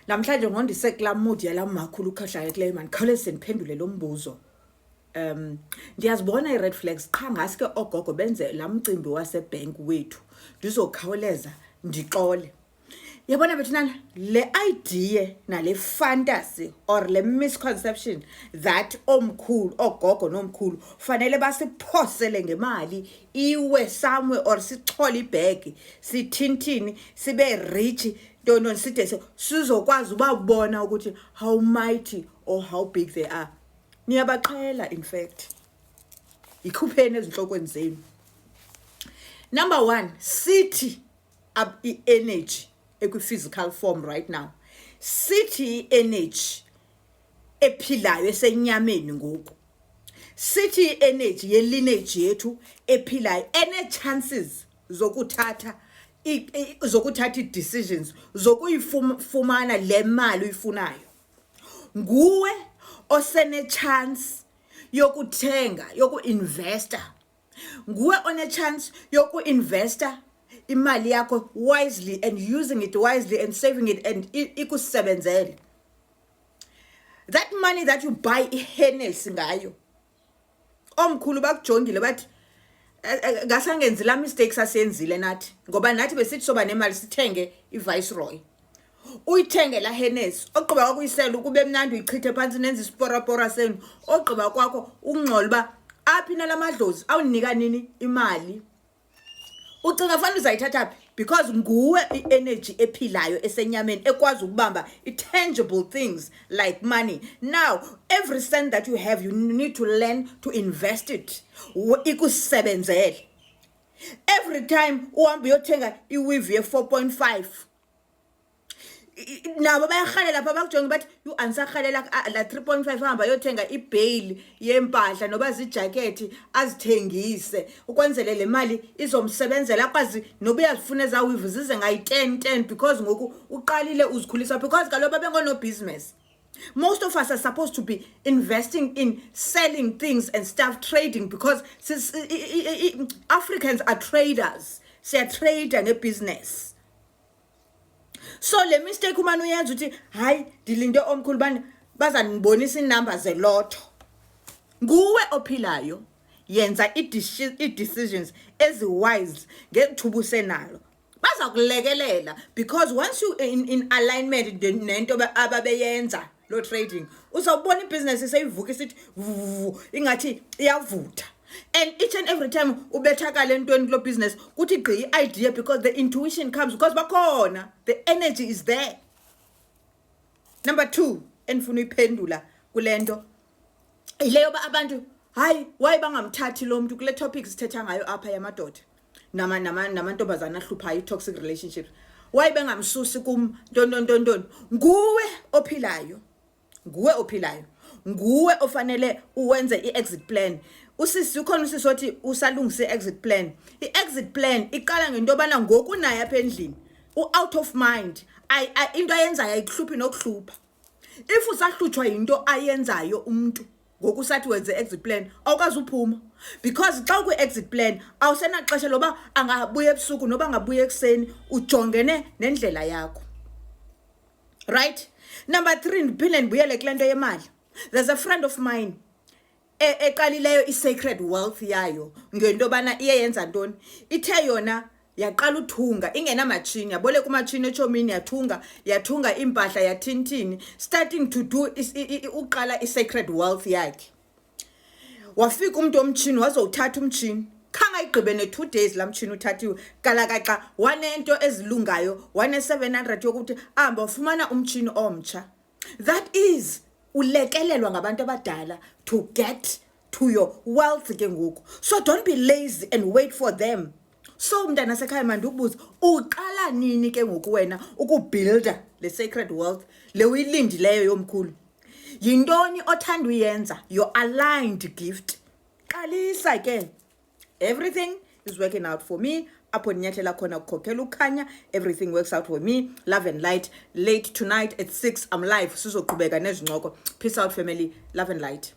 Namhlanje ngondisekula mood yala makhulu ukhahlayo kuleyo mani khawuleze ndiphendule lo mbuzo. Ndiyazibona i-red flags qha ngaske ogogo benze la mcimbi wasebank wethu ndizokhawuleza ndixole. Yabona bethina le idea na le fantasy or le misconception that omkhulu ogogo nomkhulu fanele basiphosele ngemali iwe somewhere or sichole ibag sithintini sibe rich don't side sizokwazi ubabona ukuthi how mighty or how big they are. Niyabaxhela in fact. Ikhupheni ezinhlokweni zenu. Number 1, sithi energy physical form right now. Sithi energy ephilayo esenyameni ngoku. Sithi energy ye lineage yethu ephilayo ene chances zokuthatha decisions zokuyifumana le mali uyifunayo. Nguwe osene chance yokuthenga yokuinvesta. Nguwe one chance yokuinvesta imali yakho wisely and using it wisely and saving it and ikusebenzele. That money that you buy iHennessy ngayo. Omkhulu bakujongile bathi ngasangenzi la mistakes asenzile nathi ngoba nathi besithi soba nemali sithenge iViceroy. Uyithenge la Hennessy ogqiba kwakuyisela ukube mnandi uyichithe phansi nenza isporapora senu ogqiba kwakho ungxola ba aphi nalamadlozi awunika nini imali. Ucinga fanele uzayithatha phi because nguwe i-energy ephilayo esenyameni ekwazi ukubamba i-tangible things like money. Now every cent that you have you need to learn to invest it ikusebenzele. Every time uhambe uyothenga iweave ye 4.5 nabo bayakhalela lapha bakujonga bathi you ansakhalela la 3.5 hamba yothenga ibail yempahla noba zijacket azithengise ukwenzele le mali izomsebenzela akwazi noba uyazifuna ezawivu zize ngayi 10 because ngoku uqalile uzikhulisa because kaloku babengono business. Most of us are supposed to be investing in selling things and stuff, trading, because Africans are traders. Siya trader ngebusiness. So le mistake umane uyenza uthi hayi dilinde omkhulu bani bazanibonisa inamba zelotho. Nguwe ophilayo yenza i-decisions ezi-wise ngethuba usenalo. Bazakulekelela because once you in alignment nento ababeyenza lo trading uzawubona ibusiness seyivuka isithi ingathi iyavutha. And each and every time ubethakala entweni lo business kuthi gqi idea because the intuition comes because bakhona the energy is there. Number 2 endifuna uyiphendula kulento ileyo ba abantu hayi why bangamthathi lo muntu kule topics sithetha ngayo apha yamadoda namantombazana ahluphayo toxic relationships. Why bengamsusi kum ntoni nguwe ophilayo nguwe ofanele uwenze i-exit plan. Usisi ukhona usisi othi usalungise exit plan. I-exit plan iqala ngento yobana ngoku naye apha endlini out of mind into ayenzayo ayikuhluphi nokuhlupha. If usahlutshwa into ayenzayo umuntu ngoku sathi wenze exit plan awukazi uphuma because xa ku-exit plan awusenaxesha loba angabuya ebusuku noba angabuya ekuseni ujongene nendlela yakho. Right? Number 3 ndiphinde ndibuyele kule nto yemali. There's a friend of mine eqalileyo i-sacred wealth yayo ngento bana iyenza ntoni ithe yona yaqala uthunga ingenamachini yaboleka umachini echomini yathunga impahla yathintini starting to do uqala i-sacred wealth yakhe. Wafika umuntu omchini wazowuthatha umchini khanga igqibe ne2 days la mchini uthathiwe kalakaxa wanento ezilungayo 700 yokuthi amba ufumana umchini omtsha. That is ulekelelwa ngabantu abadala to get to your wealth ke ngoku. So don't be lazy and wait for them. So mntana sekhaya manje ubuza uqala nini ke ngoku wena ukubuilda le sacred wealth le uyilindileyo yomkhulu. Yintoni othanda uyenza your aligned gift. Qalisa ke. Everything is working out for me. Apho ninyathela khona ukukhokhela ukhanya. Everything works out for me. Love and light. Late tonight at 6 I'm live. Sizoqhubeka nezincoko. Peace out family. Love and light.